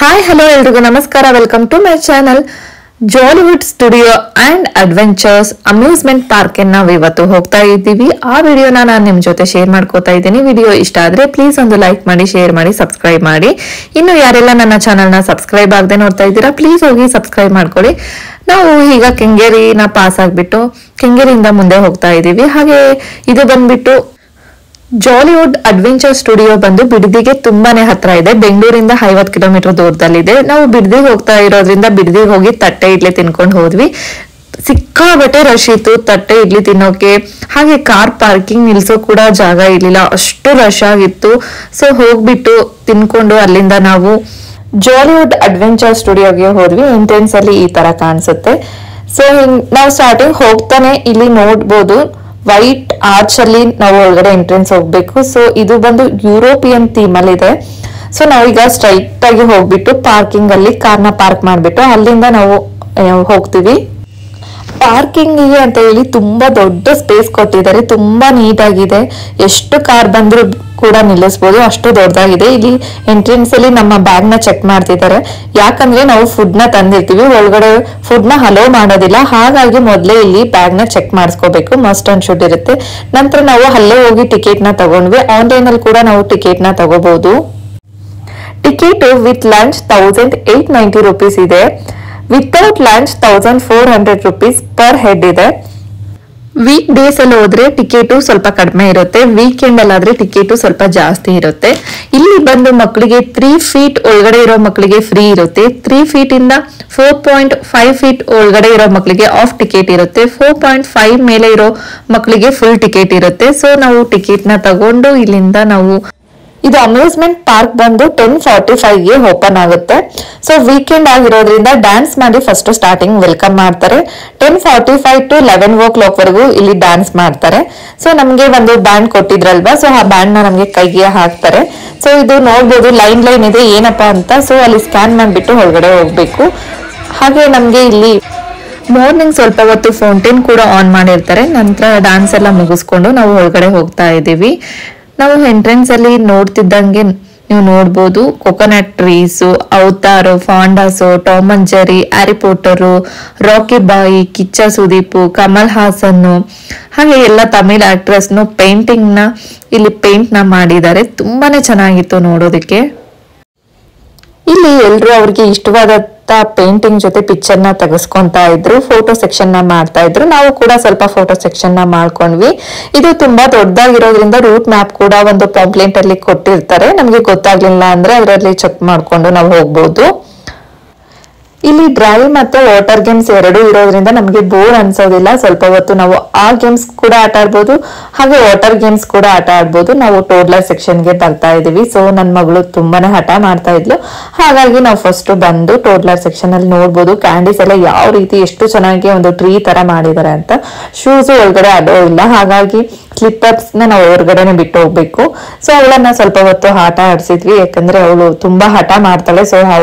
Hi hello ಎಲ್ರಿಗೂ ನಮಸ್ಕಾರ. Welcome to my channel. Jollywood studio and adventures amusement park ನಾವು ಇವತ್ತು ಹೋಗ್ತಾ ಇದ್ದೀವಿ. ಆ ವಿಡಿಯೋನ ನಾನು ನಿಮ್ ಜೊತೆ ಶೇರ್ ಮಾಡ್ಕೋತಾ ಇದ್ದೀನಿ. ವಿಡಿಯೋ ಇಷ್ಟ ಆದ್ರೆ ಪ್ಲೀಸ್ ಒಂದು ಲೈಕ್ ಮಾಡಿ, ಶೇರ್ ಮಾಡಿ, ಸಬ್ಸ್ಕ್ರೈಬ್ ಮಾಡಿ. ಇನ್ನು ಯಾರೆಲ್ಲ ನನ್ನ ಚಾನಲ್ ನ ಸಬ್ಸ್ಕ್ರೈಬ್ ಆಗದೆ ನೋಡ್ತಾ ಇದ್ದೀರಾ ಪ್ಲೀಸ್ ಹೋಗಿ ಸಬ್ಸ್ಕ್ರೈಬ್ ಮಾಡ್ಕೊಳ್ಳಿ. ನಾವು ಈಗ ಕೆಂಗೇರಿನ ಪಾಸ್ ಆಗ್ಬಿಟ್ಟು ಕೆಂಗೇರಿಯಿಂದ ಮುಂದೆ ಹೋಗ್ತಾ ಇದ್ದೀವಿ. ಹಾಗೆ ಇದು ಬಂದ್ಬಿಟ್ಟು ಜಾಲಿವುಡ್ ಅಡ್ವೆಂಚರ್ ಸ್ಟುಡಿಯೋ ಬಂದು ಬಿಡದಿಗೆ ತುಂಬಾನೇ ಹತ್ರ ಇದೆ. ಬೆಂಗಳೂರಿಂದ 50 ಕಿಲೋಮೀಟರ್ ದೂರದಲ್ಲಿದೆ. ನಾವು ಬಿಡದಿಗೆ ಹೋಗ್ತಾ ಇರೋದ್ರಿಂದ ಬಿಡದಿಗೆ ಹೋಗಿ ತಟ್ಟೆ ಇಡ್ಲಿ ತಿನ್ಕೊಂಡು ಹೋದ್ವಿ. ಸಿಕ್ಕಾಬಟ್ಟೆ ರಶ್ ಇತ್ತು ತಟ್ಟೆ ಇಡ್ಲಿ ತಿನ್ನೋಕೆ. ಹಾಗೆ ಕಾರ್ ಪಾರ್ಕಿಂಗ್ ನಿಲ್ಸೋ ಕೂಡ ಜಾಗ ಇರ್ಲಿಲ್ಲ, ಅಷ್ಟು ರಶ್ ಆಗಿತ್ತು. ಸೊ ಹೋಗ್ಬಿಟ್ಟು ತಿನ್ಕೊಂಡು ಅಲ್ಲಿಂದ ನಾವು ಜಾಲಿವುಡ್ ಅಡ್ವೆಂಚರ್ ಸ್ಟುಡಿಯೋಗೆ ಹೋದ್ವಿ. ಎಂಟ್ರೆನ್ಸ್ ಅಲ್ಲಿ ಈ ತರ ಕಾಣಿಸುತ್ತೆ. ಸೊ ನಾವು ಸ್ಟಾರ್ಟಿಂಗ್ ಹೋಗ್ತಾನೆ ಇಲ್ಲಿ ನೋಡ್ಬೋದು ವೈಟ್ ಆರ್ಚ್ ಅಲ್ಲಿ ನಾವು ಒಳಗಡೆ ಎಂಟ್ರೆನ್ಸ್ ಹೋಗ್ಬೇಕು. ಸೊ ಇದು ಬಂದು ಯುರೋಪಿಯನ್ ಥೀಮ್ ಅಲ್ಲಿ ಇದೆ. ಸೊ ನಾವೀಗ ಸ್ಟ್ರೈಟ್ ಆಗಿ ಹೋಗ್ಬಿಟ್ಟು ಪಾರ್ಕಿಂಗ್ ಅಲ್ಲಿ ಕಾರ್ನ ಪಾರ್ಕ್ ಮಾಡ್ಬಿಟ್ಟು ಅಲ್ಲಿಂದ ನಾವು ಹೋಗ್ತೀವಿ. ಪಾರ್ಕಿಂಗ್ ಅಂತ ಹೇಳಿ ತುಂಬಾ ದೊಡ್ಡ ಸ್ಪೇಸ್ ಕೊಟ್ಟಿದ್ದಾರೆ, ತುಂಬಾ ನೀಟ್ ಆಗಿದೆ. ಎಷ್ಟು ಕಾರ್ ಬಂದ್ರು ಕೂಡ ನಿಲ್ಲಿಸಬಹುದು, ಅಷ್ಟು ದೊಡ್ಡದಾಗಿದೆ. ಇಲ್ಲಿ ಎಂಟ್ರೆನ್ಸ್ ಅಲ್ಲಿ ನಮ್ಮ ಬ್ಯಾಗ್ ನ ಚೆಕ್ ಮಾಡ್ತಿದ್ದಾರೆ. ಯಾಕಂದ್ರೆ ನಾವು ಫುಡ್ ನ ತಂದಿರ್ತೀವಿ, ಒಳಗಡೆ ಫುಡ್ ನ ಹಲೋ ಮಾಡೋದಿಲ್ಲ. ಹಾಗಾಗಿ ಮೊದ್ಲೇ ಇಲ್ಲಿ ಬ್ಯಾಗ್ ನ ಚೆಕ್ ಮಾಡಿಸ್ಕೋಬೇಕು, ಮಸ್ಟ್ ಅಂಡ್ ಶುಡ್ ಇರುತ್ತೆ. ನಂತರ ನಾವು ಅಲ್ಲೇ ಹೋಗಿ ಟಿಕೆಟ್ ನ ತಗೊಂಡ್ವಿ. ಆನ್ಲೈನ್ ಅಲ್ಲಿ ಕೂಡ ನಾವು ಟಿಕೆಟ್ ನ ತಗೋಬಹುದು. ಟಿಕೆಟ್ ವಿತ್ ಲಂಚ್ 1890 rupees ಇದೆ. Without lunch 1400 rupees per head ಇದೆ. ವೀಕ್ ಡೇಸ್ ಅಲ್ಲಿ ಹೋದ್ರೆ ಟಿಕೆಟ್ ಸ್ವಲ್ಪ ಕಡಿಮೆ ಇರುತ್ತೆ, ವೀಕೆಂಡ್ ಅಲ್ಲಾದ್ರೆ ಟಿಕೆಟ್ ಸ್ವಲ್ಪ ಜಾಸ್ತಿ ಇರುತ್ತೆ. ಇಲ್ಲಿ ಬಂದು ಮಕ್ಕಳಿಗೆ 3 feet ಒಳಗಡೆ ಇರೋ ಮಕ್ಕಳಿಗೆ ಫ್ರೀ ಇರುತ್ತೆ. 3 feet ಇಂದ 4.5 feet ಒಳಗಡೆ ಇರೋ ಮಕ್ಕಳಿಗೆ ಆಫ್ ಟಿಕೆಟ್ ಇರುತ್ತೆ. 4.5 ಮೇಲೆ ಇರೋ ಮಕ್ಕಳಿಗೆ ಫುಲ್ ಟಿಕೆಟ್ ಇರುತ್ತೆ. ಸೊ ನಾವು ಟಿಕೆಟ್ ನ ತಗೊಂಡು ಇಲ್ಲಿಂದ ನಾವು ಇದು ಅಮ್ಯೂಸ್ಮೆಂಟ್ ಪಾರ್ಕ್ ಬಂದು 10:45ಗೆ ಓಪನ್ ಆಗುತ್ತೆ. ಸೊ ವೀಕೆಂಡ್ ಆಗಿರೋದ್ರಿಂದ ಡ್ಯಾನ್ಸ್ ಮಾಡಿ ಫಸ್ಟ್ ಸ್ಟಾರ್ಟಿಂಗ್ ವೆಲ್ಕಮ್ ಮಾಡ್ತಾರೆ. 10:45 to 11 o'clock ವರೆಗೂ ಇಲ್ಲಿ ಡ್ಯಾನ್ಸ್ ಮಾಡ್ತಾರೆ. ಸೊ ನಮ್ಗೆ ಒಂದು ಬ್ಯಾಂಡ್ ಕೊಟ್ಟಿದ್ರಲ್ವಾ, ಸೊ ಆ ಬ್ಯಾಂಡ್ ನ ನಮ್ಗೆ ಕೈಗೆ ಹಾಕ್ತಾರೆ. ಸೊ ಇದು ನೋಡ್ಬೋದು ಲೈನ್ ಇದೆ ಏನಪ್ಪಾ ಅಂತ. ಸೊ ಅಲ್ಲಿ ಸ್ಕ್ಯಾನ್ ಮಾಡ್ಬಿಟ್ಟು ಹೊರಗಡೆ ಹೋಗ್ಬೇಕು. ಹಾಗೆ ನಮ್ಗೆ ಇಲ್ಲಿ ಮಾರ್ನಿಂಗ್ ಸ್ವಲ್ಪ ಹೊತ್ತು ಫೌಂಟೇನ್ ಕೂಡ ಆನ್ ಮಾಡಿರ್ತಾರೆ. ನಂತರ ಡ್ಯಾನ್ಸ್ ಎಲ್ಲ ಮುಗಿಸ್ಕೊಂಡು ನಾವು ಹೊರಗಡೆ ಹೋಗ್ತಾ ಇದ್ದೀವಿ. ನಾವು ಎಂಟ್ರೆನ್ಸ್ ಅಲ್ಲಿ ನೋಡ್ತಿದ್ದಂಗೆ ನೀವು ನೋಡ್ಬೋದು coconut trees, Avatar, pandas, Tom and Jerry, Harry Potter, Rocky Bhai, Kiccha Sudeep, Kamal Haasan, ಹಾಗೆ ಎಲ್ಲ ತಮಿಳ್ ಆಕ್ಟ್ರೆಸ್ ಪೇಂಟಿಂಗ್ ನ ಇಲ್ಲಿ ಪೇಂಟ್ ನ ಮಾಡಿದ್ದಾರೆ. ತುಂಬಾನೇ ಚೆನ್ನಾಗಿತ್ತು ನೋಡೋದಕ್ಕೆ. ಇಲ್ಲಿ ಎಲ್ರು ಅವ್ರಿಗೆ ಇಷ್ಟವಾದ ಪೇಂಟಿಂಗ್ ಜೊತೆ ಪಿಕ್ಚರ್ ನ ತೆಗೆಸ್ಕೊಂತಾ ಇದ್ರು, ಫೋಟೋ ಸೆಕ್ಷನ್ ನ ಮಾಡ್ತಾ ಇದ್ರು. ನಾವು ಕೂಡ ಸ್ವಲ್ಪ ಫೋಟೋ ಸೆಕ್ಷನ್ ನ ಮಾಡ್ಕೊಂಡ್ವಿ. ಇದು ತುಂಬಾ ದೊಡ್ಡದಾಗಿರೋದ್ರಿಂದ ರೂಟ್ ಮ್ಯಾಪ್ ಕೂಡ ಒಂದು ಪಾಂಪ್ಲೆಂಟ್ ಅಲ್ಲಿ ಕೊಟ್ಟಿರ್ತಾರೆ. ನಮ್ಗೆ ಗೊತ್ತಾಗ್ಲಿಲ್ಲ ಅಂದ್ರೆ ಅದರಲ್ಲಿ ಚೆಕ್ ಮಾಡ್ಕೊಂಡು ನಾವು ಹೋಗ್ಬೋದು. ಇಲ್ಲಿ ಡ್ರೈವ್ ಮತ್ತೆ ವಾಟರ್ ಗೇಮ್ಸ್ ಎರಡು ಇರೋದ್ರಿಂದ ನಮ್ಗೆ ಬೋರ್ ಅನ್ಸೋದಿಲ್ಲ. ಸ್ವಲ್ಪ ಹೊತ್ತು ನಾವು ಆ ಗೇಮ್ಸ್ ಕೂಡ ಆಟ ಆಡ್ಬೋದು, ಹಾಗೆ ವಾಟರ್ ಗೇಮ್ಸ್ ಕೂಡ ಆಟ ಆಡ್ಬೋದು. ನಾವು ಟೋಡ್ಲರ್ ಸೆಕ್ಷನ್ ಗೆ ಬರ್ತಾ ಇದೀವಿ. ಸೊ ನನ್ ಮಗಳು ತುಂಬಾನೇ ಹಠ ಮಾಡ್ತಾ ಇದ್ಲು, ಹಾಗಾಗಿ ನಾವು ಫಸ್ಟ್ ಬಂದು ಟೋಡ್ಲರ್ ಸೆಕ್ಷನ್ ಅಲ್ಲಿ ನೋಡ್ಬೋದು ಕ್ಯಾಂಡೀಸ್ ಎಲ್ಲ ಯಾವ ರೀತಿ ಎಷ್ಟು ಚೆನ್ನಾಗಿ ಒಂದು ಟ್ರೀ ತರ ಮಾಡಿದ್ದಾರೆ ಅಂತ. ಶೂಸ್ ಒಳಗಡೆ ಅಲೋ ಇಲ್ಲ, ಹಾಗಾಗಿ ಸ್ಲಿಪ್ಪರ್ಸ್ ನಾವು ಹೊರಗಡೆನೆ ಬಿಟ್ಟು ಹೋಗ್ಬೇಕು. ಸೊ ಅವಳನ್ನ ಸ್ವಲ್ಪ ಹೊತ್ತು ಆಟ ಆಡ್ಸಿದ್ವಿ, ಯಾಕಂದ್ರೆ ಅವಳು ತುಂಬಾ ಹಠ ಮಾಡ್ತಾಳೆ. ಸೊ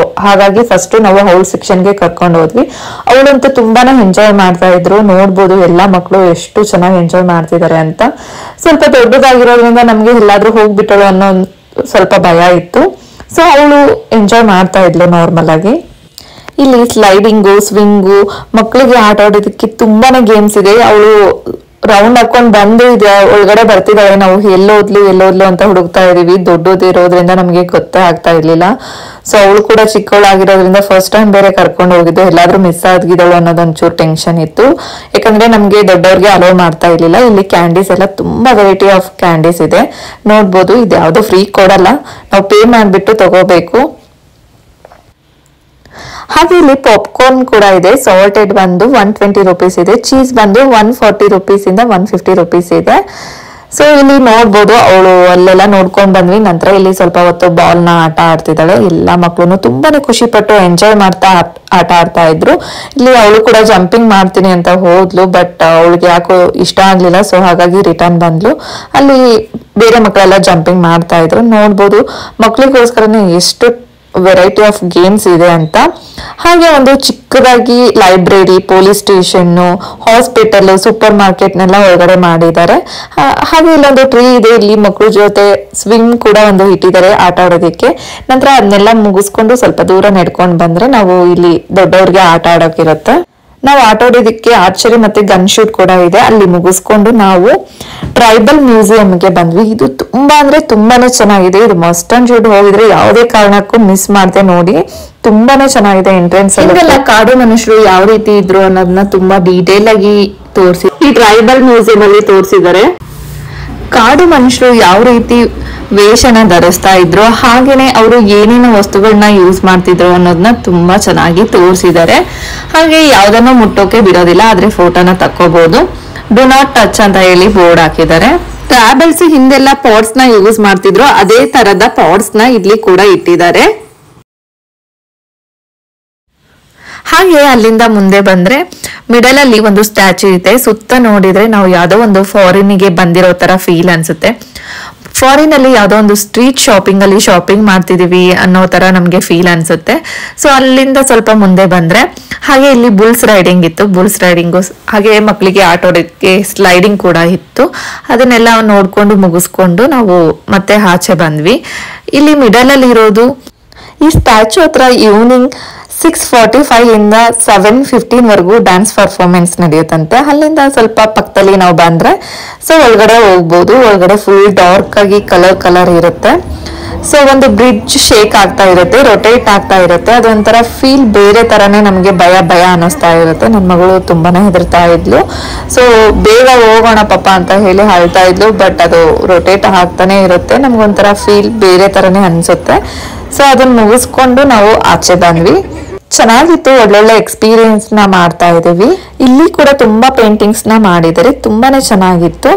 ಹಾಗಾಗಿ ಫಸ್ಟ್ ನಾವು ಅವಳ ಸೆಕ್ಷನ್ ಗೆ ಕರ್ಕೊಂಡು ಹೋದ್ವಿ. ಅವಳಂತೂ ತುಂಬಾನೇ ಎಂಜಾಯ್ ಮಾಡ್ತಾ ಇದ್ರು. ನೋಡ್ಬೋದು ಎಲ್ಲಾ ಮಕ್ಕಳು ಎಷ್ಟು ಚೆನ್ನಾಗಿ ಎಂಜಾಯ್ ಮಾಡ್ತಿದ್ದಾರೆ ಅಂತ. ಸ್ವಲ್ಪ ದೊಡ್ಡದಾಗಿರೋದ್ರಿಂದ ನಮ್ಗೆ ಎಲ್ಲಾದ್ರೂ ಹೋಗ್ಬಿಟ್ಟಳು ಅನ್ನೋ ಸ್ವಲ್ಪ ಭಯ ಇತ್ತು. ಸೊ ಅವಳು ಎಂಜಾಯ್ ಮಾಡ್ತಾ ಇದ್ಲು ನಾರ್ಮಲ್ ಆಗಿ. ಇಲ್ಲಿ ಸ್ಲೈಡಿಂಗು, ಸ್ವಿಂಗು, ಮಕ್ಕಳಿಗೆ ಆಟ ಆಡೋದಕ್ಕೆ ತುಂಬಾನೇ ಗೇಮ್ಸ್ ಇದೆ. ಅವಳು ರೌಂಡ್ ಹಾಕೊಂಡ್ ಬಂದು ಒಳಗಡೆ ಬರ್ತಿದ್ದಾಳೆ. ನಾವು ಎಲ್ಲೋದ್ಲು ಅಂತ ಹುಡುಕ್ತಾ ಇದೀವಿ. ದೊಡ್ಡದಿರೋದ್ರಿಂದ ನಮ್ಗೆ ಗೊತ್ತೇ ಆಗ್ತಾ ಇರ್ಲಿಲ್ಲ. ಸೊ ಅವಳು ಕೂಡ ಚಿಕ್ಕವಳಾಗಿರೋದ್ರಿಂದ ಫಸ್ಟ್ ಟೈಮ್ ಬೇರೆ ಕರ್ಕೊಂಡು ಹೋಗಿದ್ದೆ, ಎಲ್ಲಾದ್ರೂ ಮಿಸ್ ಆಗಿದ್ದಾಳು ಅನ್ನೋದೊಂಚೂರು ಟೆನ್ಷನ್ ಇತ್ತು. ಯಾಕಂದ್ರೆ ನಮ್ಗೆ ದೊಡ್ಡವ್ರಿಗೆ ಅಲೋ ಮಾಡ್ತಾ ಇರ್ಲಿಲ್ಲ. ಇಲ್ಲಿ ಕ್ಯಾಂಡೀಸ್ ಎಲ್ಲ ತುಂಬಾ ವೆರೈಟಿ ಆಫ್ ಕ್ಯಾಂಡೀಸ್ ಇದೆ ನೋಡ್ಬೋದು. ಇದು ಯಾವ್ದು ಫ್ರೀ ಕೊಡಲ್ಲ, ನಾವು ಪೇ ಮಾಡ್ಬಿಟ್ಟು ತಗೋಬೇಕು. ಹಾಗೆ ಇಲ್ಲಿ ಪಾಪ್ಕಾರ್ನ್ ಕೂಡ ಇದೆ. ಸಾಲ್ಟೆಡ್ ಬಂದು 120 rupees ಇದೆ, ಚೀಸ್ ಬಂದು 140 rupees ಇಂದ 150 rupees ಇದೆ. ಸೊ ಇಲ್ಲಿ ನೋಡ್ಬೋದು ಅವಳು ಅಲ್ಲೆಲ್ಲ ನೋಡ್ಕೊಂಡ್ ಬಂದ್ವಿ. ನಂತರ ಇಲ್ಲಿ ಸ್ವಲ್ಪ ಹೊತ್ತು ಬಾಲ್ ನ ಆಟ ಆಡ್ತಿದ್ದಾಳೆ. ಎಲ್ಲಾ ಮಕ್ಳು ತುಂಬಾನೇ ಖುಷಿ ಪಟ್ಟು ಎಂಜಾಯ್ ಮಾಡ್ತಾ ಆಟ ಆಡ್ತಾ ಇದ್ರು. ಇಲ್ಲಿ ಅವಳು ಕೂಡ ಜಂಪಿಂಗ್ ಮಾಡ್ತೀನಿ ಅಂತ ಹೋದ್ಲು, ಬಟ್ ಅವಳಿಗೆ ಯಾಕೋ ಇಷ್ಟ ಆಗ್ಲಿಲ್ಲ. ಸೊ ಹಾಗಾಗಿ ರಿಟರ್ನ್ ಬಂದ್ಲು. ಅಲ್ಲಿ ಬೇರೆ ಮಕ್ಕಳೆಲ್ಲ ಜಂಪಿಂಗ್ ಮಾಡ್ತಾ ಇದ್ರು. ನೋಡ್ಬೋದು ಮಕ್ಳಿಗೋಸ್ಕರನೇ ಎಷ್ಟು ವೆರೈಟಿ ಆಫ್ ಗೇಮ್ಸ್ ಇದೆ ಅಂತ. ಹಾಗೆ ಒಂದು ಚಿಕ್ಕದಾಗಿ library, police station, hospital, super ಮಾರ್ಕೆಟ್ನೆಲ್ಲ ಒಳಗಡೆ ಮಾಡಿದ್ದಾರೆ. ಹಾಗೆ ಇಲ್ಲೊಂದು ಟ್ರೀ ಇದೆ, ಇಲ್ಲಿ ಮಕ್ಕಳ ಜೊತೆ ಸ್ವಿಂಗ್ ಕೂಡ ಒಂದು ಇಟ್ಟಿದ್ದಾರೆ ಆಟ ಆಡೋದಕ್ಕೆ. ನಂತರ ಅದನ್ನೆಲ್ಲ ಮುಗಿಸ್ಕೊಂಡು ಸ್ವಲ್ಪ ದೂರ ನಡ್ಕೊಂಡು ಬಂದ್ರೆ ನಾವು ಇಲ್ಲಿ ದೊಡ್ಡವ್ರಿಗೆ ಆಟ ಆಡೋಕಿರುತ್ತೆ. ನಾವು ಆಟ ಆಡೋದಕ್ಕೆ ಆರ್ಚರಿ ಮತ್ತೆ ಗನ್ ಶೂಟ್ ಕೂಡ ಇದೆ. ಅಲ್ಲಿ ಮುಗಿಸ್ಕೊಂಡು ನಾವು ಟ್ರೈಬಲ್ ಮ್ಯೂಸಿಯಂಗೆ ಬಂದ್ವಿ. ಇದು ತುಂಬಾ ಅಂದ್ರೆ ತುಂಬಾನೇ ಚೆನ್ನಾಗಿದೆ. ಇದು ಮಸ್ಟ್ ಅಂಡ್ ಶುಡ್ ಹೋಗಿದ್ರೆ ಯಾವುದೇ ಕಾರಣಕ್ಕೂ ಮಿಸ್ ಮಾಡದೆ ನೋಡಿ. ತುಂಬಾನೇ ಚೆನ್ನಾಗಿದೆ. ಎಂಟ್ರೆನ್ಸ್ ಎಲ್ಲ ಕಾಡು ಮನುಷ್ಯರು ಯಾವ ರೀತಿ ಇದ್ರು ಅನ್ನೋದನ್ನ ತುಂಬಾ ಡೀಟೇಲ್ ಆಗಿ ತೋರಿಸಿ ಈ ಟ್ರೈಬಲ್ ಮ್ಯೂಸಿಯಂ ಅಲ್ಲಿ ತೋರಿಸಿದ್ದಾರೆ. ಕಾಡು ಮನುಷ್ಯರು ಯಾವ ರೀತಿ ವೇಷನ ಧರಿಸ್ತಾ ಇದ್ರು, ಹಾಗೇನೆ ಅವರು ಏನೇನು ವಸ್ತುಗಳನ್ನ ಯೂಸ್ ಮಾಡ್ತಿದ್ರು ಅನ್ನೋದನ್ನ ತುಂಬಾ ಚೆನ್ನಾಗಿ ತೋರಿಸಿದ್ದಾರೆ. ಹಾಗೆ ಯಾವ್ದನ್ನ ಮುಟ್ಟೋಕೆ ಬಿಡೋದಿಲ್ಲ, ಆದ್ರೆ ಫೋಟೋನ ತಕ್ಕೋಬಹುದು. ಡು ನಾಟ್ ಟಚ್ ಅಂತ ಹೇಳಿ ಬೋರ್ಡ್ ಹಾಕಿದ್ದಾರೆ. ಟ್ರಾವೆಲ್ಸ್ ಹಿಂದೆಲ್ಲ ಪಾಟ್ಸ್ ನ ಯೂಸ್ ಮಾಡ್ತಿದ್ರು, ಅದೇ ತರದ ಪಾಟ್ಸ್ ನ ಇಲ್ಲಿ ಕೂಡ ಇಟ್ಟಿದ್ದಾರೆ. ಹಾಗೆ ಅಲ್ಲಿಂದ ಮುಂದೆ ಬಂದ್ರೆ ಮಿಡಲ್ ಅಲ್ಲಿ ಒಂದು ಸ್ಟ್ಯಾಚ್ಯೂ ಇದೆ. ಸುತ್ತ ನೋಡಿದ್ರೆ ನಾವು ಯಾವ್ದೋ ಒಂದು ಫಾರಿನ್ಗೆ ಬಂದಿರೋ ತರ ಫೀಲ್ ಅನ್ಸುತ್ತೆ. ಫಾರಿನ್ ಅಲ್ಲಿ ಯಾವ್ದೋ ಒಂದು ಸ್ಟ್ರೀಟ್ ಶಾಪಿಂಗ್ ಅಲ್ಲಿ ಶಾಪಿಂಗ್ ಮಾಡ್ತಿದೀವಿ ಅನ್ನೋ ತರ ನಮ್ಗೆ ಫೀಲ್ ಅನ್ಸುತ್ತೆ. ಸೊ ಅಲ್ಲಿಂದ ಸ್ವಲ್ಪ ಮುಂದೆ ಬಂದ್ರೆ ಹಾಗೆ ಇಲ್ಲಿ ಬುಲ್ಸ್ ರೈಡಿಂಗ್ ಇತ್ತು. ಬುಲ್ಸ್ ರೈಡಿಂಗು ಹಾಗೆ ಮಕ್ಕಳಿಗೆ ಆಟೋಡಕ್ಕೆ ಸ್ಲೈಡಿಂಗ್ ಕೂಡ ಇತ್ತು. ಅದನ್ನೆಲ್ಲ ನೋಡ್ಕೊಂಡು ಮುಗಿಸ್ಕೊಂಡು ನಾವು ಮತ್ತೆ ಆಚೆ ಬಂದ್ವಿ. ಇಲ್ಲಿ ಮಿಡಲ್ ಅಲ್ಲಿ ಇರೋದು ಈ ಸ್ಟ್ಯಾಚ್ಯೂ ಹತ್ರ ಈವ್ನಿಂಗ್ 6:45 ಇಂದ 7:15 ವರೆಗೂ ಡ್ಯಾನ್ಸ್ ಪರ್ಫಾರ್ಮೆನ್ಸ್ ನಡೆಯುತ್ತಂತೆ. ಅಲ್ಲಿಂದ ಸ್ವಲ್ಪ ಪಕ್ಕದಲ್ಲಿ ನಾವು ಬಂದ್ರೆ ಸೊ ಒಳಗಡೆ ಹೋಗ್ಬೋದು. ಒಳಗಡೆ ಫುಲ್ ಡಾರ್ಕ್ ಆಗಿ ಕಲರ್ ಇರುತ್ತೆ. ಸೊ ಒಂದು ಬ್ರಿಡ್ಜ್ ಶೇಕ್ ಆಗ್ತಾ ಇರುತ್ತೆ, ರೊಟೇಟ್ ಆಗ್ತಾ ಇರುತ್ತೆ. ಅದೊಂಥರ ಫೀಲ್ ಬೇರೆ ತರನೇ ನಮ್ಗೆ ಭಯ ಅನ್ನಿಸ್ತಾ ಇರುತ್ತೆ. ನನ್ನ ಮಗಳು ತುಂಬಾನೇ ಹೆದರ್ತಾ ಇದ್ಲು. ಸೊ ಬೇಗ ಹೋಗೋಣ ಪಾಪ ಅಂತ ಹೇಳಿ ಹೇಳ್ತಾ ಇದ್ಲು. ಬಟ್ ಅದು ರೊಟೇಟ್ ಆಗ್ತಾನೆ ಇರುತ್ತೆ. ನಮ್ಗೊಂಥರ ಫೀಲ್ ಬೇರೆ ತರನೇ ಅನ್ಸುತ್ತೆ. ಸೊ ಅದನ್ನ ಮುಗಿಸ್ಕೊಂಡು ನಾವು ಆಚೆ ಬಂದ್ವಿ. ಚೆನ್ನಾಗಿತ್ತು. ಒಳ್ಳೊಳ್ಳೆ ಎಕ್ಸ್ಪೀರಿಯನ್ಸ್ ನ ಮಾಡ್ತಾ ಇದೀವಿ. ಇಲ್ಲಿ ಕೂಡ ತುಂಬಾ ಪೇಂಟಿಂಗ್ಸ್ ನ ಮಾಡಿದರೆ ತುಂಬಾನೇ ಚೆನ್ನಾಗಿತ್ತು.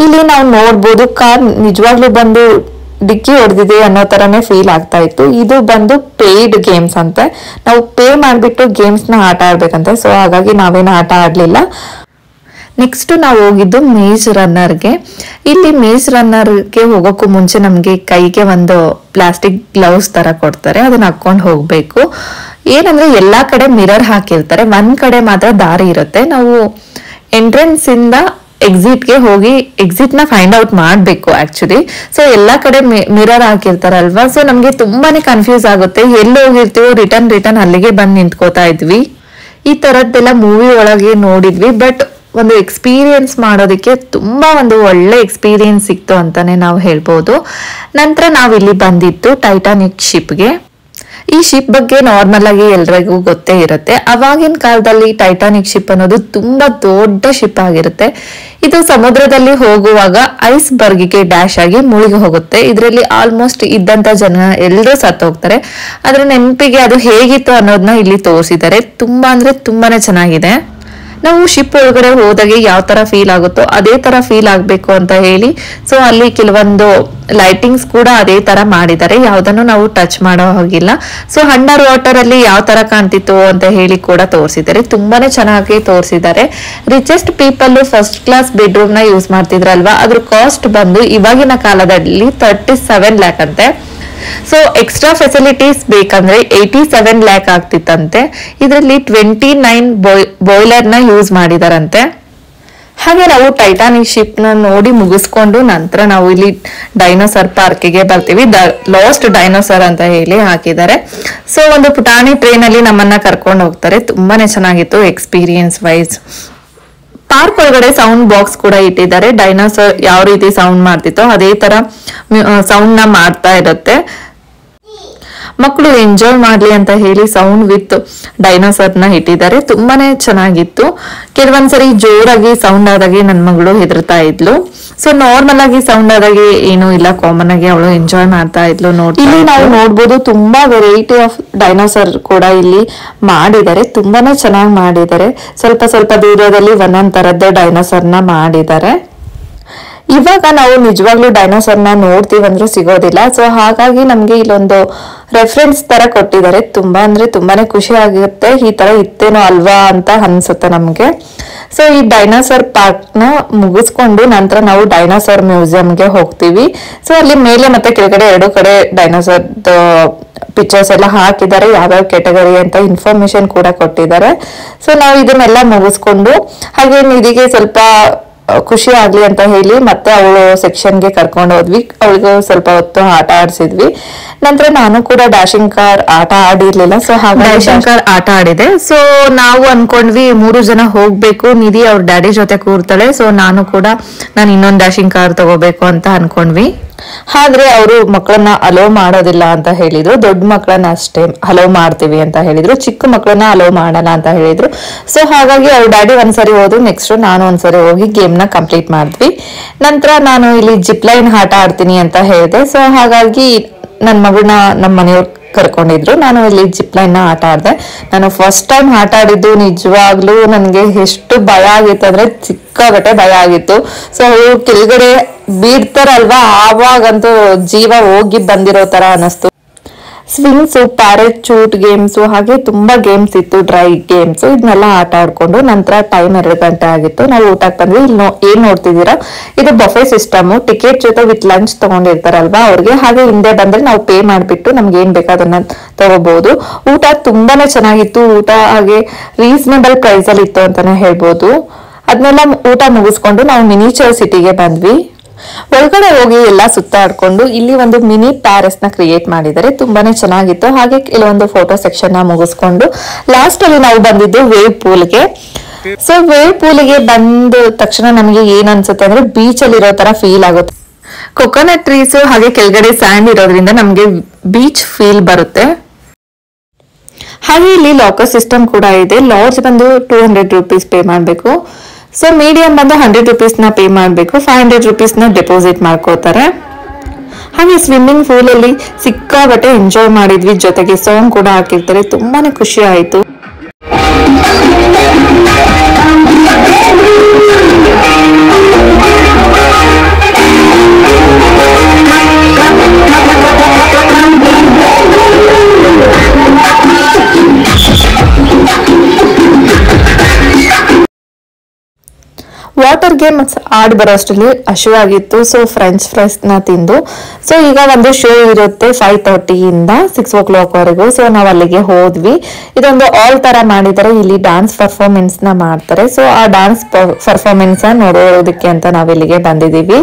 ಇಲ್ಲಿ ನಾವು ನೋಡ್ಬೋದು ಕಾರ್ ನಿಜವಾಗ್ಲೂ ಬಂದು ಡಿಕ್ಕಿ ಹೊಡೆದಿದೆ ಅನ್ನೋ ತರನೇ ಫೀಲ್ ಆಗ್ತಾ ಇತ್ತು. ಇದು ಬಂದು ಪೇಯ್ಡ್ ಗೇಮ್ಸ್ ಅಂತೆ. ನಾವು ಪೇ ಮಾಡ್ಬಿಟ್ಟು ಗೇಮ್ಸ್ ನ ಆಟ ಆಡ್ಬೇಕಂತೆ. ಸೊ ಹಾಗಾಗಿ ನಾವೇನು ಆಟ ಆಡ್ಲಿಲ್ಲ. ನೆಕ್ಸ್ಟ್ ನಾವು ಹೋಗಿದ್ದು ಮೇಜ್ ರನ್ನರ್ಗೆ. ಇಲ್ಲಿ ಮೇಜ್ ರನ್ನರ್ಗೆ ಹೋಗೋಕ್ಕೂ ಮುಂಚೆ ನಮ್ಗೆ ಕೈಗೆ ಒಂದು ಪ್ಲಾಸ್ಟಿಕ್ ಗ್ಲೌಸ್ ತರ ಕೊಡ್ತಾರೆ. ಅದನ್ನ ಹಾಕೊಂಡು ಹೋಗ್ಬೇಕು. ಏನಂದ್ರೆ ಎಲ್ಲಾ ಕಡೆ ಮಿರರ್ ಹಾಕಿರ್ತಾರೆ, ಒಂದ್ ಕಡೆ ಮಾತ್ರ ದಾರಿ ಇರುತ್ತೆ. ನಾವು ಎಂಟ್ರೆನ್ಸ್ ಇಂದ ಎಕ್ಸಿಟ್ಗೆ ಹೋಗಿ ಎಕ್ಸಿಟ್ ನ ಫೈಂಡ್ ಔಟ್ ಮಾಡ್ಬೇಕು ಆಕ್ಚುಲಿ. ಸೊ ಎಲ್ಲಾ ಕಡೆ ಮಿರರ್ ಹಾಕಿರ್ತಾರಲ್ವಾ, ಸೊ ನಮ್ಗೆ ತುಂಬಾನೇ ಕನ್ಫ್ಯೂಸ್ ಆಗುತ್ತೆ. ಎಲ್ಲಿ ಹೋಗಿರ್ತೀವೋ ರಿಟರ್ನ್ ಅಲ್ಲಿಗೆ ಬಂದು ನಿಂತ್ಕೋತಾ ಇದ್ವಿ. ಈ ತರದ್ದೆಲ್ಲ ಮೂವಿ ಒಳಗೆ ನೋಡಿದ್ವಿ. ಬಟ್ ಒಂದು ಎಕ್ಸ್ಪೀರಿಯನ್ಸ್ ಮಾಡೋದಕ್ಕೆ ತುಂಬಾ ಒಂದು ಒಳ್ಳೆ ಎಕ್ಸ್ಪೀರಿಯನ್ಸ್ ಸಿಕ್ತು ಅಂತಾನೆ ನಾವು ಹೇಳ್ಬೋದು. ನಂತರ ನಾವಿಲ್ಲಿ ಬಂದಿತ್ತು ಟೈಟಾನಿಕ್ ಶಿಪ್ಗೆ. ಈ ಶಿಪ್ ಬಗ್ಗೆ ನಾರ್ಮಲ್ ಆಗಿ ಎಲ್ರಿಗೂ ಗೊತ್ತೇ ಇರುತ್ತೆ. ಅವಾಗಿನ ಕಾಲದಲ್ಲಿ ಟೈಟಾನಿಕ್ ಶಿಪ್ ಅನ್ನೋದು ತುಂಬಾ ದೊಡ್ಡ ಶಿಪ್ ಆಗಿರುತ್ತೆ. ಇದು ಸಮುದ್ರದಲ್ಲಿ ಹೋಗುವಾಗ ಐಸ್ ಬರ್ಗಿಗೆ ಡ್ಯಾಶ್ ಆಗಿ ಮುಳುಗಿ ಹೋಗುತ್ತೆ. ಇದರಲ್ಲಿ ಆಲ್ಮೋಸ್ಟ್ ಇದ್ದಂತ ಜನ ಎಲ್ಲರೂ ಸತ್ತು ಹೋಗ್ತಾರೆ. ಅದ್ರ ನೆನಪಿಗೆ ಅದು ಹೇಗಿತ್ತು ಅನ್ನೋದನ್ನ ಇಲ್ಲಿ ತೋರಿಸಿದ್ದಾರೆ. ತುಂಬಾ ಅಂದ್ರೆ ತುಂಬಾನೇ ಚೆನ್ನಾಗಿದೆ. ನಾವು ಶಿಪ್ ಒಳಗಡೆ ಹೋದಾಗೆ ಯಾವ ತರ ಫೀಲ್ ಆಗುತ್ತೋ ಅದೇ ತರ ಫೀಲ್ ಆಗ್ಬೇಕು ಅಂತ ಹೇಳಿ ಸೊ ಅಲ್ಲಿ ಕೆಲವೊಂದು ಲೈಟಿಂಗ್ಸ್ ಕೂಡ ಅದೇ ತರ ಮಾಡಿದ್ದಾರೆ. ಯಾವ್ದನ್ನು ನಾವು ಟಚ್ ಮಾಡೋ ಹಾಗಿಲ್ಲ. ಸೊ ಅಂಡರ್ ವಾಟರ್ ಅಲ್ಲಿ ಯಾವ ತರ ಕಾಣ್ತಿತ್ತು ಅಂತ ಹೇಳಿ ಕೂಡ ತೋರಿಸಿದ್ದಾರೆ. ತುಂಬಾನೇ ಚೆನ್ನಾಗಿ ತೋರಿಸಿದ್ದಾರೆ. Richest people first class bedroom ನ ಯೂಸ್ ಮಾಡ್ತಿದ್ರಲ್ವಾ, ಅದ್ರ ಕಾಸ್ಟ್ ಬಂದು ಇವಾಗಿನ ಕಾಲದಲ್ಲಿ 37 lakh ಅಂತೆ. ಸೊ ಎಕ್ಸ್ಟ್ರಾ ಫೆಸಿಲಿಟೀಸ್ ಬೇಕಂದ್ರೆ 87 lakh ಆಗ್ತಿತ್ತಂತೆ. ಇದರಲ್ಲಿ 29 ಬಾಯ್ಲರ್ ನ ಯೂಸ್ ಮಾಡಿದಾರಂತೆ. ಹಾಗೆ ನಾವು ಟೈಟಾನಿಕ್ ಶಿಪ್ ನ ನೋಡಿ ಮುಗಿಸ್ಕೊಂಡು ನಂತರ ನಾವು ಇಲ್ಲಿ ಡೈನೋಸರ್ ಪಾರ್ಕಿಗೆ ಬರ್ತೀವಿ. ದ ಲಾಸ್ಟ್ ಡೈನೋಸರ್ ಅಂತ ಹೇಳಿ ಹಾಕಿದ್ದಾರೆ. ಸೊ ಒಂದು ಪುಟಾಣಿ ಟ್ರೈನ್ ಅಲ್ಲಿ ನಮ್ಮನ್ನ ಕರ್ಕೊಂಡು ಹೋಗ್ತಾರೆ. ತುಂಬಾನೇ ಚೆನ್ನಾಗಿತ್ತು ಎಕ್ಸ್ಪೀರಿಯನ್ಸ್ ವೈಸ್. ಪಾರ್ಕ್ ಒಳಗಡೆ ಸೌಂಡ್ ಬಾಕ್ಸ್ ಕೂಡ ಇಟ್ಟಿದ್ದಾರೆ. ಡೈನೋಸರ್ ಯಾವ ರೀತಿ ಸೌಂಡ್ ಮಾಡ್ತಿತ್ತೋ ಅದೇ ತರ ಸೌಂಡ್ ನ ಮಾಡ್ತಾ ಇರುತ್ತೆ. ಮಕ್ಕಳು ಎಂಜಾಯ್ ಮಾಡ್ಲಿ ಅಂತ ಹೇಳಿ ಸೌಂಡ್ ವಿತ್ ಡೈನೋಸರ್ ನ ಇಟ್ಟಿದ್ದಾರೆ. ತುಂಬಾನೇ ಚೆನ್ನಾಗಿತ್ತು. ಕೆಲವೊಂದ್ಸರಿ ಜೋರಾಗಿ ಸೌಂಡ್ ಆದಾಗೆ ನನ್ನ ಮಗಳು ಹೆದರ್ತಾ ಇದ್ಲು. ಸೊ ನಾರ್ಮಲ್ ಆಗಿ ಸೌಂಡ್ ಆದಾಗೆ ಏನೂ ಇಲ್ಲ, ಕಾಮನ್ ಆಗಿ ಅವಳು ಎಂಜಾಯ್ ಮಾಡ್ತಾ ಇದ್ಲು. ಇಲ್ಲಿ ನಾವು ನೋಡ್ಬೋದು ತುಂಬಾ ವೆರೈಟಿ ಆಫ್ ಡೈನೋಸರ್ ಕೂಡ ಇಲ್ಲಿ ಮಾಡಿದ್ದಾರೆ. ತುಂಬಾನೇ ಚೆನ್ನಾಗಿ ಮಾಡಿದ್ದಾರೆ. ಸ್ವಲ್ಪ ದೂರದಲ್ಲಿ ಒಂದೊಂದ್ ತರದ್ದು ಡೈನೋಸರ್ ನ ಮಾಡಿದ್ದಾರೆ. ಇವಾಗ ನಾವು ನಿಜವಾಗ್ಲೂ ಡೈನೋಸರ್ ನ ನೋಡ್ತೀವಿ ಅಂದ್ರೆ ಸಿಗೋದಿಲ್ಲ. ಸೊ ಹಾಗಾಗಿ ನಮ್ಗೆ ಇಲ್ಲೊಂದು ರೆಫರೆನ್ಸ್ ತರ ಕೊಟ್ಟಿದ್ದಾರೆ. ತುಂಬಾ ಅಂದ್ರೆ ತುಂಬಾನೇ ಖುಷಿ ಆಗುತ್ತೆ. ಈ ತರ ಇತ್ತೇನೋ ಅಲ್ವಾ ಅಂತ ಅನ್ಸುತ್ತೆ ನಮ್ಗೆ. ಸೊ ಈ ಡೈನೋಸರ್ ಪಾರ್ಕ್ ನ ಮುಗಿಸ್ಕೊಂಡು ನಂತರ ನಾವು ಡೈನೋಸರ್ ಮ್ಯೂಸಿಯಂಗೆ ಹೋಗ್ತೀವಿ. ಸೊ ಅಲ್ಲಿ ಮೇಲೆ ಮತ್ತೆ ಕೆಳಗಡೆ ಎರಡು ಕಡೆ ಡೈನೋಸರ್ ಪಿಕ್ಚರ್ಸ್ ಎಲ್ಲ ಹಾಕಿದ್ದಾರೆ, ಯಾವ್ಯಾವ ಕೆಟಗರಿ ಅಂತ ಇನ್ಫಾರ್ಮೇಶನ್ ಕೂಡ ಕೊಟ್ಟಿದ್ದಾರೆ. ಸೊ ನಾವು ಇದನ್ನೆಲ್ಲ ಮುಗಿಸ್ಕೊಂಡು ಹಾಗೆ ನಿಧಿಗೆ ಸ್ವಲ್ಪ ಖುಷಿ ಆಗ್ಲಿ ಅಂತ ಹೇಳಿ ಮತ್ತೆ ಅವಳು ಸೆಕ್ಷನ್ಗೆ ಕರ್ಕೊಂಡು ಹೋದ್ವಿ. ಅವಳಿಗೆ ಸ್ವಲ್ಪ ಹೊತ್ತು ಆಟ ಆಡಿಸಿದ್ವಿ. ನಂತರ ನಾನು ಕೂಡ ಡ್ಯಾಶಿಂಗ್ ಕಾರ್ ಆಟ ಆಡಿರ್ಲಿಲ್ಲ, ಸೊ ಹಾಗಾಗಿ ಡ್ಯಾಶಿಂಗ್ ಕಾರ್ ಆಟ ಆಡಿದೆ. ಸೊ ನಾವು ಅನ್ಕೊಂಡ್ವಿ 3 ಜನ ಹೋಗ್ಬೇಕು, ನಿಧಿ ಅವ್ರ ಡ್ಯಾಡಿ ಜೊತೆ ಕೂರ್ತಾಳೆ, ಸೊ ನಾನು ಇನ್ನೊಂದು ಡ್ಯಾಶಿಂಗ್ ಕಾರ್ ತಗೋಬೇಕು ಅಂತ ಅನ್ಕೊಂಡ್ವಿ. ಆದ್ರೆ ಅವರು ಮಕ್ಕಳನ್ನ ಅಲೋ ಮಾಡೋದಿಲ್ಲ ಅಂತ ಹೇಳಿದ್ರು. ದೊಡ್ಡ ಮಕ್ಕಳನ್ನ ಅಷ್ಟೇ ಅಲೋ ಮಾಡ್ತೀವಿ ಅಂತ ಹೇಳಿದ್ರು, ಚಿಕ್ಕ ಮಕ್ಕಳನ್ನ ಅಲೋ ಮಾಡಲ್ಲ ಅಂತ ಹೇಳಿದ್ರು. ಸೊ ಹಾಗಾಗಿ ಅವ್ರ ಡ್ಯಾಡಿ ಒಂದ್ಸರಿ ಹೋದ್ರು, ನೆಕ್ಸ್ಟ್ ನಾನು ಒಂದ್ಸರಿ ಹೋಗಿ ಗೇಮ್ ನ ಕಂಪ್ಲೀಟ್ ಮಾಡಿದ್ವಿ. ನಂತರ ನಾನು ಇಲ್ಲಿ ಜಿಪ್ ಲೈನ್ ಆಟ ಆಡ್ತೀನಿ ಅಂತ ಹೇಳಿದೆ. ಸೊ ಹಾಗಾಗಿ ನನ್ನ ಮಗಳನ್ನ ನಮ್ಮ ಮನೆಯವ್ರು ಕರ್ಕೊಂಡಿದ್ರು. ನಾನು ಇಲ್ಲಿ ಜಿಪ್ ಲೈನ್ ನ ಆಟ ಆಡಿದೆ. ನಾನು ಫಸ್ಟ್ ಟೈಮ್ ಆಟ ಆಡಿದ್ದು ನಿಜವಾಗ್ಲೂ ನನಗೆ ಎಷ್ಟು ಭಯ ಆಗಿತ್ತು ಅಂದ್ರೆ ಸಿಕ್ಕಾಗಟ್ಟೆ ಭಯ ಆಗಿತ್ತು. ಸೊ ಅವ್ರು ಕೆಳಗಡೆ ಬೀಡ್ತಾರಲ್ವಾ, ಆವಾಗಂತೂ ಜೀವ ಹೋಗಿ ಬಂದಿರೋ ತರ ಅನಿಸ್ತು. ಸ್ವಿಂಗ್ಸು, ಪ್ಯಾರಾಚೂಟ್ ಗೇಮ್ಸು, ಹಾಗೆ ತುಂಬಾ ಗೇಮ್ಸ್ ಇತ್ತು, ಡ್ರೈ ಗೇಮ್ಸ್, ಇದನ್ನೆಲ್ಲ ಆಟ ಆಡ್ಕೊಂಡು ನಂತರ ಟೈಮ್ 2 ಗಂಟೆ ಆಗಿತ್ತು. ನಾವು ಊಟಕ್ಕೆ ಬಂದ್ವಿ. ಇಲ್ಲಿ ಏನ್ ನೋಡ್ತಿದ್ದೀರಾ, ಇದು ಬಫೆ ಸಿಸ್ಟಮ್. ಟಿಕೆಟ್ ಜೊತೆ ವಿತ್ ಲಂಚ್ ತಗೊಂಡಿರ್ತಾರಲ್ವಾ ಅವ್ರಿಗೆ, ಹಾಗೆ ಹಿಂದೆ ಬಂದ್ರೆ ನಾವು ಪೇ ಮಾಡ್ಬಿಟ್ಟು ನಮ್ಗೆ ಏನ್ ಬೇಕಾದನ್ನ ತಗೋಬಹುದು. ಊಟ ತುಂಬಾನೇ ಚೆನ್ನಾಗಿತ್ತು. ಊಟ ಹಾಗೆ ರೀಸನೇಬಲ್ ಪ್ರೈಸ್ ಅಲ್ಲಿ ಇತ್ತು ಅಂತಾನೆ ಹೇಳ್ಬೋದು. ಅದನ್ನೆಲ್ಲ ಊಟ ಮುಗಿಸ್ಕೊಂಡು ನಾವು ಮಿನಿಚರ್ ಸಿಟಿಗೆ ಬಂದ್ವಿ. ಒಳಗಡೆ ಹೋಗಿ ಎಲ್ಲ ಸುತ್ತಾಡ್ಕೊಂಡು ಇಲ್ಲಿ ಒಂದು ಮಿನಿ ಪ್ಯಾರಿಸ್ ನ ಕ್ರಿಯೇಟ್ ಮಾಡಿದ್ದಾರೆ, ತುಂಬಾನೇ ಚೆನ್ನಾಗಿತ್ತು. ಹಾಗೆ ಕೆಲವೊಂದು ಫೋಟೋ ಸೆಕ್ಷನ್ ನ ಮುಗಿಸ್ಕೊಂಡು ಲಾಸ್ಟ್ ಅಲ್ಲಿ ನಾವು ಬಂದಿದ್ದು ವೇವ್ ಪೂಲ್ಗೆ. ಸೊ ವೇವ್ ಪೂಲ್ಗೆ ಬಂದ ತಕ್ಷಣ ನಮಗೆ ಏನ್ ಅನ್ಸುತ್ತೆ ಅಂದ್ರೆ ಬೀಚ್ ಅಲ್ಲಿ ಇರೋ ತರ ಫೀಲ್ ಆಗುತ್ತೆ. ಕೊಕೊನಟ್ ಟ್ರೀಸ್ ಹಾಗೆ ಕೆಳಗಡೆ ಸ್ಯಾಂಡ್ ಇರೋದ್ರಿಂದ ನಮ್ಗೆ ಬೀಚ್ ಫೀಲ್ ಬರುತ್ತೆ. ಹಾಗೆ ಇಲ್ಲಿ ಲಾಕರ್ ಸಿಸ್ಟಮ್ ಕೂಡ ಇದೆ. ಲಾಡ್ಜ್ ಬಂದು 200 ರೂಪೀಸ್ ಪೇ ಮಾಡಬೇಕು. ಸೊ ಮೀಡಿಯಂ ಬಂದು 100 ರೂಪೀಸ್ ನ ಪೇ ಮಾಡಬೇಕು. 500 ರೂಪೀಸ್ ನ ಡೆಪಾಸಿಟ್ ಮಾಡ್ಕೋತಾರೆ. ಹಾಗೆ ಸ್ವಿಮ್ಮಿಂಗ್ ಪೂಲ್ ಅಲ್ಲಿ ಸಿಕ್ಕಾಬಟ್ಟೆ ಎಂಜಾಯ್ ಮಾಡಿದ್ವಿ, ಜೊತೆಗೆ ಸಾಂಗ್ ಕೂಡ ಹಾಕಿರ್ತಾರೆ, ತುಂಬಾನೇ ಖುಷಿ ಆಯ್ತು. ವಾಟರ್ ಗೇಮ್ ಆಡ್ ಬರೋಷ್ಟರಲ್ಲಿ ಹಸಿವಾಗಿತ್ತು. ಸೊ ಫ್ರೆಂಚ್ ಫ್ರೈಸ್ ನ ತಿಂದು, ಸೊ ಈಗ ಒಂದು ಶೋ ಇರುತ್ತೆ 5:30 ಇಂದ 6 o'clock ವರೆಗೂ. ಸೊ ನಾವು ಅಲ್ಲಿಗೆ ಹೋದ್ವಿ. ಇದೊಂದು ಆಲ್ ತರ ಮಾಡಿದರೆ ಇಲ್ಲಿ ಡಾನ್ಸ್ ಪರ್ಫಾರ್ಮೆನ್ಸ್ ನ ಮಾಡ್ತಾರೆ. ಸೊ ಆ ಡಾನ್ಸ್ ಪರ್ಫಾರ್ಮೆನ್ಸ್ ನೋಡೋದಕ್ಕೆ ಅಂತ ನಾವ್ ಇಲ್ಲಿಗೆ ಬಂದಿದೀವಿ.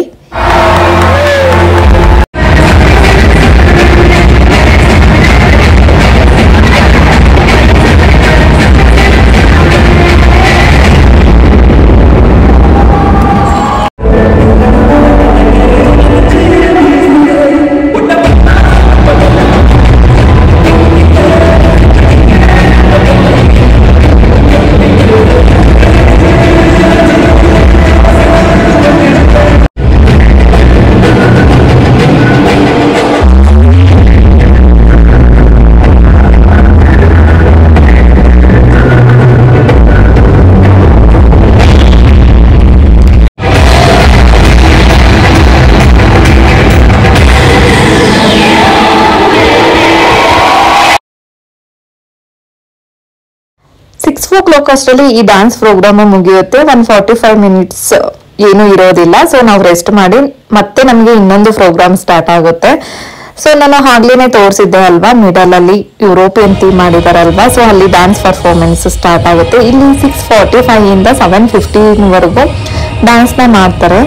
o'clock ಅಷ್ಟರಲ್ಲಿ ಈ ಡ್ಯಾನ್ಸ್ ಪ್ರೋಗ್ರಾಮ್ ಮುಗಿಯುತ್ತೆ. 145 ಮಿನಿಟ್ಸ್ ಏನು ಇರೋದಿಲ್ಲ. ಸೊ ನಾವು ರೆಸ್ಟ್ ಮಾಡಿ ಮತ್ತೆ ನಮ್ಗೆ ಇನ್ನೊಂದು ಪ್ರೋಗ್ರಾಮ್ ಸ್ಟಾರ್ಟ್ ಆಗುತ್ತೆ. ಸೊ ನಾನು ಆಗ್ಲೇನೆ ತೋರಿಸಿದ್ದೆ ಅಲ್ವಾ, ಮಿಡಲ್ ಅಲ್ಲಿ ಯುರೋಪಿಯನ್ ಥೀಮ್ ಮಾಡಿದಾರಲ್ವಾ, ಸೊ ಅಲ್ಲಿ ಡ್ಯಾನ್ಸ್ ಪರ್ಫಾರ್ಮೆನ್ಸ್ ಸ್ಟಾರ್ಟ್ ಆಗುತ್ತೆ. ಇಲ್ಲಿ 6:45 ಇಂದ 7:15 ವರೆಗೂ ಡ್ಯಾನ್ಸ್ ನ ಮಾಡ್ತಾರೆ.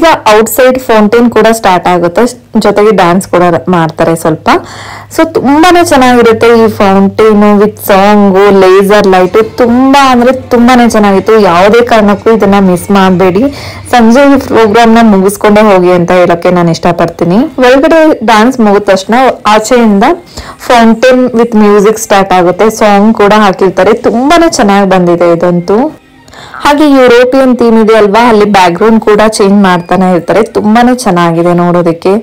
ಈಗ ಔಟ್ಸೈಡ್ ಫೌಂಟೇನ್ ಕೂಡ ಸ್ಟಾರ್ಟ್ ಆಗುತ್ತೆ, ಜೊತೆಗೆ ಡ್ಯಾನ್ಸ್ ಕೂಡ ಮಾಡ್ತಾರೆ ಸ್ವಲ್ಪ. ಸೊ ತುಂಬಾನೇ ಚೆನ್ನಾಗಿರುತ್ತೆ ಈ fountain with song, laser light, ತುಂಬಾ ಅಂದ್ರೆ ತುಂಬಾನೇ ಚೆನ್ನಾಗಿತ್ತು. ಯಾವುದೇ ಕಾರಣಕ್ಕೂ ಇದನ್ನ ಮಿಸ್ ಮಾಡಬೇಡಿ. ಸಂಜೆ ಈ ಪ್ರೋಗ್ರಾಮ್ ನ ಮುಗಿಸ್ಕೊಂಡೇ ಹೋಗಿ ಅಂತ ಹೇಳಕ್ಕೆ ನಾನು ಇಷ್ಟಪಡ್ತೀನಿ. ಒಳಗಡೆ ಡ್ಯಾನ್ಸ್ ಮುಗಿದ ತಕ್ಷಣ ಆಚೆಯಿಂದ ಫೌಂಟೇನ್ ವಿತ್ ಮ್ಯೂಸಿಕ್ ಸ್ಟಾರ್ಟ್ ಆಗುತ್ತೆ, ಸಾಂಗ್ ಕೂಡ ಹಾಕಿರ್ತಾರೆ. ತುಂಬಾನೇ ಚೆನ್ನಾಗಿ ಬಂದಿದೆ ಇದಂತೂ. ಹಾಗೆ ಯುರೋಪಿಯನ್ ಥೀಮ್ ಇದೆ ಅಲ್ವಾ, ಅಲ್ಲಿ ಬ್ಯಾಕ್ ಗ್ರೌಂಡ್ ಕೂಡ ಚೇಂಜ್ ಮಾಡ್ತಾನೆ ಇರ್ತಾರೆ. ತುಂಬಾನೇ ಚೆನ್ನಾಗಿದೆ ನೋಡೋದಕ್ಕೆ.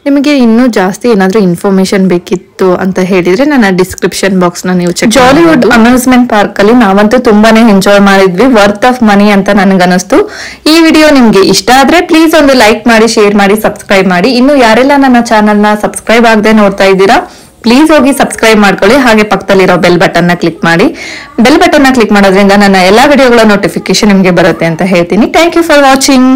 ನಿಮಗೆ ಇನ್ನೂ ಜಾಸ್ತಿ ಏನಾದರೂ ಇನ್ಫಾರ್ಮೇಶನ್ ಬೇಕಿತ್ತು ಅಂತ ಹೇಳಿದ್ರೆ ನನ್ನ ಡಿಸ್ಕ್ರಿಪ್ಷನ್ ಬಾಕ್ಸ್ ನ ನೀವು ಚೆಕ್. ಜಾಲಿವುಡ್ ಅಮ್ಯೂಸ್ಮೆಂಟ್ ಪಾರ್ಕ್ ಅಲ್ಲಿ ನಾವಂತೂ ತುಂಬಾನೇ ಎಂಜಾಯ್ ಮಾಡಿದ್ವಿ, ವರ್ತ್ ಆಫ್ ಮನಿ ಅಂತ ನನಗನ್ನಿಸ್ತು. ಈ ವಿಡಿಯೋ ನಿಮ್ಗೆ ಇಷ್ಟ ಆದ್ರೆ ಪ್ಲೀಸ್ ಒಂದು ಲೈಕ್ ಮಾಡಿ, ಶೇರ್ ಮಾಡಿ, ಸಬ್ಸ್ಕ್ರೈಬ್ ಮಾಡಿ. ಇನ್ನು ಯಾರೆಲ್ಲ ನನ್ನ ಚಾನಲ್ ನ ಸಬ್ಸ್ಕ್ರೈಬ್ ಆಗದೆ ನೋಡ್ತಾ ಇದ್ದೀರಾ ಪ್ಲೀಸ್ ಹೋಗಿ ಸಬ್ಸ್ಕ್ರೈಬ್ ಮಾಡ್ಕೊಳ್ಳಿ. ಹಾಗೆ ಪಕ್ಕದಲ್ಲಿರೋ ಬೆಲ್ ಬಟನ್ ನ ಕ್ಲಿಕ್ ಮಾಡಿ. ಬೆಲ್ ಬಟನ್ ನ ಕ್ಲಿಕ್ ಮಾಡೋದ್ರಿಂದ ನನ್ನ ಎಲ್ಲಾ ವಿಡಿಯೋಗಳ ನೋಟಿಫಿಕೇಶನ್ ನಿಮ್ಗೆ ಬರುತ್ತೆ ಅಂತ ಹೇಳ್ತೀನಿ. Thank you for watching.